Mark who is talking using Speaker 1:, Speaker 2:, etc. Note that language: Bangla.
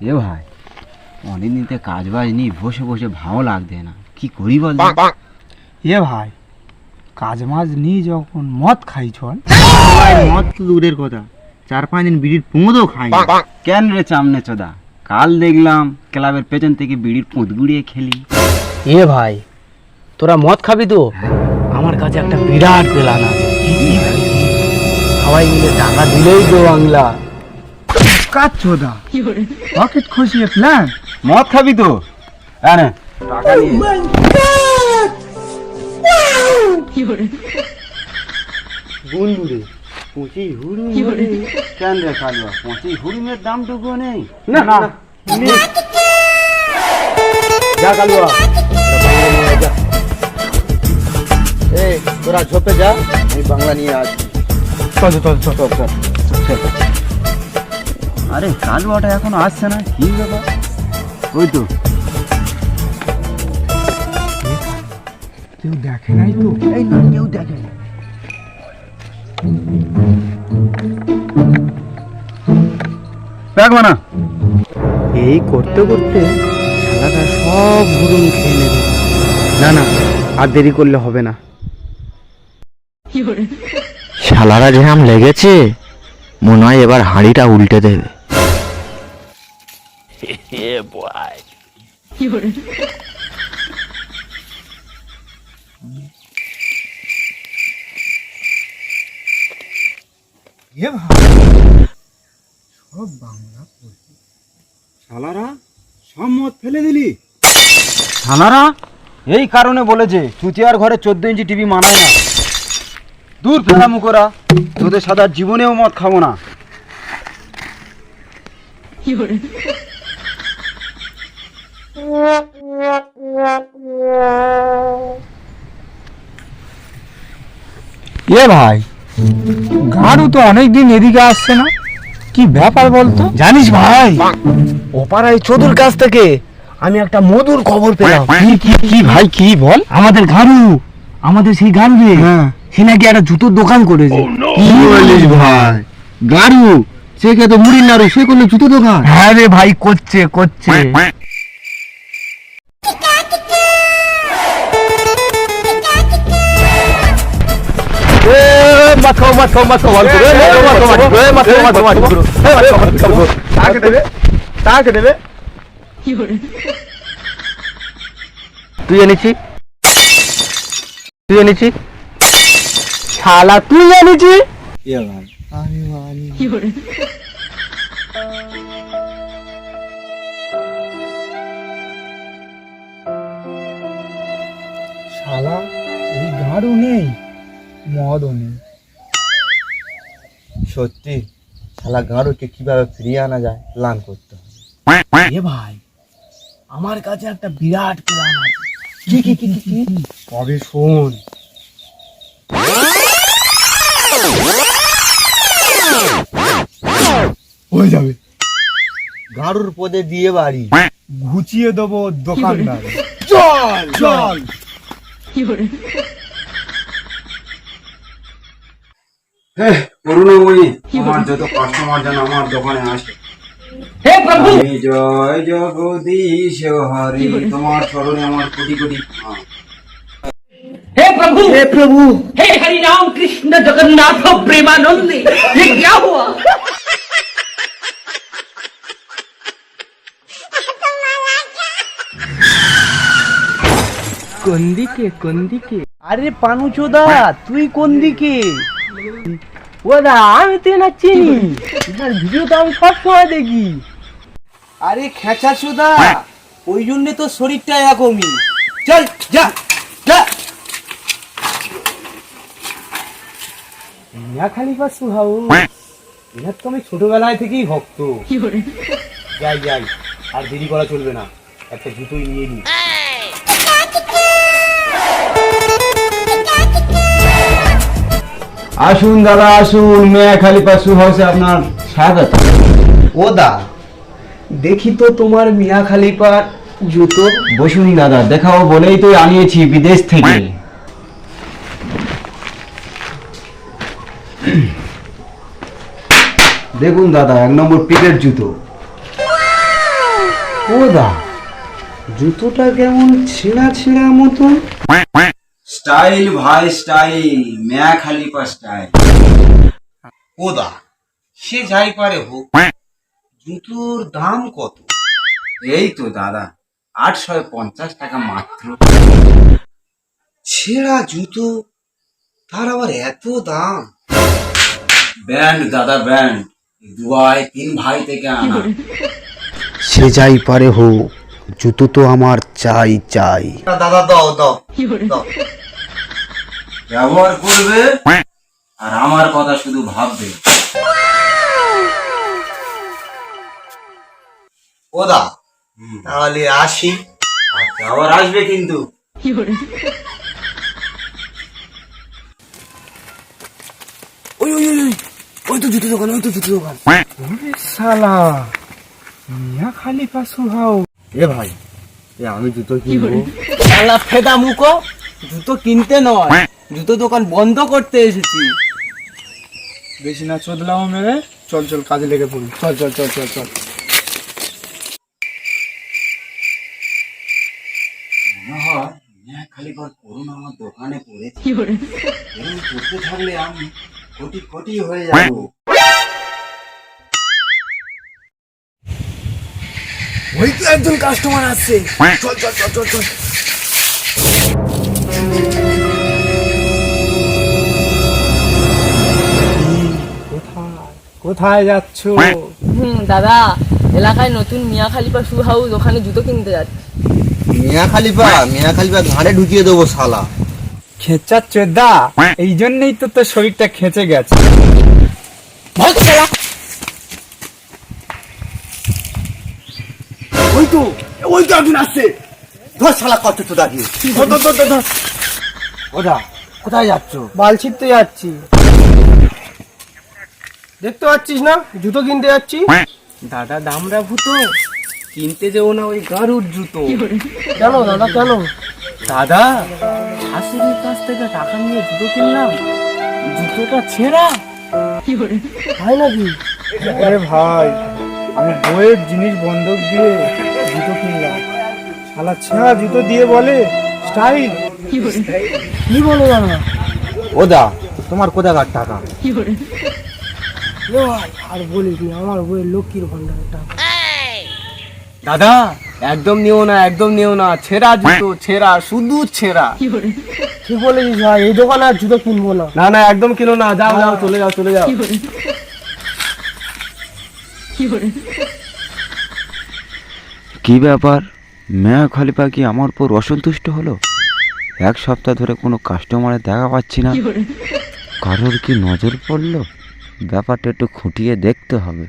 Speaker 1: এ ভাই, অনেকদিন থেকে কাজ বাজ নেই, বসে বসে ভালো লাগছে না, কি করি বল?
Speaker 2: এ ভাই, কাজ মাজ নিয়ে যখন মদ খাই চল।
Speaker 1: মদ তো দূরের কথা, 4-5 দিন বিড়ির পুঁদও খাই। কেন রে চামনে চোদা, কাল দেখলাম ক্লাবের পেছন থেকে বিড়ির পুঁত গুড়িয়ে খেলি।
Speaker 3: এ ভাই, তোরা মদ খাবি তো? আমার কাছে একটা বিরাট প্ল্যান আছে। সবাই মিলে টাকা দিলেই তো বাংলা।
Speaker 2: কাজ চোদা, পকেট খসিয়ে প্ল্যান।
Speaker 1: মদ খাবি তো? আরে টাকা নিয়ে বন্ধুরে পঁচি হুড়ুম কেন রে কালুয়া, পঁচি হুড়ুমের দামটুকু নেই?
Speaker 3: না না, যা কালুয়া, যা। এই তোরা ঝোপে যা, আমি বাংলা নিয়ে আসছি।
Speaker 2: চল চল চল চল।
Speaker 1: আরে কালুয়াটা এখন আসছে না, কি ব্যাপার? ওই তো
Speaker 2: কেউ দেখে নাই তো?
Speaker 1: এই না, কেউ দেখে না। দেখবো না,
Speaker 3: এই করতে করতে শালাটা সব হুড়ুম খেয়ে নেবে। না না, আর দেরি করলে হবে না।
Speaker 4: শালারা জ্যাম লেগেছে, মনে হয় এবার হাঁড়িটা উল্টে দেবে।
Speaker 2: এ ভাই, সব বাংলা
Speaker 1: শালারা সব মদ ফেলে দিলি? শালারা এই কারণে বলেছে চুতিয়ার ঘরে 14 ইঞ্চি টিভি মানায় না। দূর ফেরা মুখরা, তোদের সাদা জীবনেও মদ খাবো না।
Speaker 2: এ ভাই, গাড়ু তো অনেকদিন এদিকে আসছে না, কি ব্যাপার বলতো?
Speaker 3: জানিস ভাই, ওপাড়ায় চোদুর কাছ থেকে আমি একটা মধুর খবর পেলাম।
Speaker 2: কি ভাই, কি বল?
Speaker 3: আমাদের গাড়ু, আমাদের সেই গাড়ু রে, সে নাকি একটা জুতোর দোকান করেছে।
Speaker 1: কি বলিস ভাই? গাড়ু সে কে তো মুড়ির নাড়ু, সে করলো জুতো দোকান?
Speaker 3: হ্যাঁ রে ভাই, করছে। তুই এনেছি শালা, তুই এনেছি।
Speaker 2: শালা এই গাড়ু নেই, মদও নেই।
Speaker 3: সত্যি শালা গাড়ুকে কিভাবে ফিরিয়ে আনা যায় প্ল্যান করতে হবে। এ ভাই, আমার কাছে একটা বিরাট প্ল্যান আছে। কি?
Speaker 2: কবে শোন। হয়ে যাবে,
Speaker 3: গাড়ুর পদে দিয়ে বাড়ি
Speaker 2: ঘুচিয়ে দেবো দোকানদার।
Speaker 3: চল।
Speaker 1: করুণাময়ী, আমার যত কাস্টমার যেন আমার দোকানে আসে। আমি জয় জগদীশ হরি, তোমার চরণে আমার কোটি কোটি প্রণাম।
Speaker 5: हे प्रभु हे हरि राम कृष्ण जगन्नाथ प्रेमानंद, ये क्या हुआ?
Speaker 3: কোন দিকে? আরে পানুচোদা, তুই কোন দিকে? ও দা, আমি তো না চিনি, তোমার ভিডিও তো আমি সবসময় দেখি। আরে খেঁচা চোদা, ওই জন্যে তো শরীরটা এরকমই। চল যা। মিয়া খালিফা সুহাউ, এনার তো আমি ছোটবেলায় থেকেই ভক্ত। যাই, আর দেরি করা চলবে না, একটা জুতোই নিয়ে নি।
Speaker 1: আসুন দাদা আসুন, মেয়া খালিফা শু হাউসে আপনার স্বাগত।
Speaker 3: ও দা, দেখি তো তোমার মিয়া খালিফার জুতো।
Speaker 1: বসুন দাদা, দেখাও বলেই তো আনিয়েছি বিদেশ থেকে। দেখুন দাদা, 1 নম্বর পিকের জুতো।
Speaker 3: ও দা, জুতোটা কেমন ছিঁড়া ছিঁড়া মতন।
Speaker 1: স্টাইল ভাই স্টাইল, মিয়া খালিফা স্টাইল। ওদা, সে যাই পারে হোক, জুতোর দাম কত? এই তো দাদা, 850 টাকা মাত্র। ছেঁড়া জুতো, তার আবার এত দাম। ব্র্যান্ড দাদা, ব্র্যান্ড, দুবাই 3 ভাই থেকে আনা।
Speaker 3: সে যাই পারে হোক, জুতো তো আমার চাই চাই।
Speaker 1: দাদা দাও দাও দাও। ব্যবহার করবে আর আমার কথা শুধু ভাববে।
Speaker 3: ওদা, তাহলে আসি।
Speaker 1: আচ্ছা, আবার আসবে কিন্তু।
Speaker 3: ওই তো জুতো দোকান, ওই তো জুতো দোকান।
Speaker 2: শালা মিয়া খালিফা শু হাউস।
Speaker 3: এ ভাই, আমি জুতো কিনবো। শালা ফেদা মুখো, জুতো কিনতে নয়, জুতো দোকান বন্ধ করতে এসেছি।
Speaker 2: বেশি না চোদলাও মেরে, চল চল কাজে লেগে পড়ি, চল চল চল চল চল।
Speaker 1: মনে হয় মিয়া খালিফার করুন আমার দোকানে পড়েছে। এরকম করতে থাকলে আমি কোটি কোটি হয়ে যাবো।
Speaker 3: ওই তো একজন কাস্টমার আসছে, চল চল চল চল চল।
Speaker 2: কোথায় যাচ্ছ?
Speaker 6: দাদা, এলাকায় নতুন মিয়া খালিফা শু হাউস, ওখানে জুতো কিনতে যাচ্ছি।
Speaker 3: মিয়া খালিফা ঘাড়ে ঢুকিয়ে দেবো শালা।
Speaker 2: খেচার চোদা, এই জন্যই তো তোর শরীরটা খেচে গেছে।
Speaker 3: ওই তো একজন আসছে, ধর শালা কত তো দাঁড়িয়ে। ওদা, কোথায় যাচ্ছ?
Speaker 7: বাল ছিটতে যাচ্ছি। দেখতে পাচ্ছিস না, জুতো কিনতে যাচ্ছি।
Speaker 3: দাদা দামরা ভূতো, কিনতে যাবো না ওই গারুর জুতো।
Speaker 7: কেন দাদা, কেন?
Speaker 3: দাদা, শাশুড়ির কাছ থেকে টাকা নিয়ে জুতো কিনলাম, জুতোটা ছেঁড়া।
Speaker 7: হয় নাকি?
Speaker 2: আরে ভাই, আমি বইয়ের জিনিস বন্ধক দিয়ে জুতো কিনলাম, শালা ছেঁড়া জুতো দিয়ে বলে স্টাইল।
Speaker 7: কি বলো দাদা?
Speaker 3: ওদা, তোমার কোথাকার টাকা?
Speaker 7: এ ভাই, আর বলিস না, আমার বইয়ের লক্ষ্মীর ভান্ডারের টাকা।
Speaker 3: দাদা, একদম নিও না, একদম নিও না, ছেঁড়া জুতো, ছেঁড়া, শুধু ছেঁড়া।
Speaker 7: ঠিক বলেছিস ভাই, এই দোকানে আর জুতো কিনবো না।
Speaker 3: না না, একদম কিনো না, যাও যাও, চলে যাও চলে যাও।
Speaker 4: কি ব্যাপার, মিয়া খলিফা কি আমার উপর অসন্তুষ্ট হলো? 1 সপ্তাহ ধরে কোনো কাস্টমারে দেখা পাচ্ছি না, কারোর কি নজর পড়লো? ব্যাপারটা একটু খুঁটিয়ে দেখতে হবে।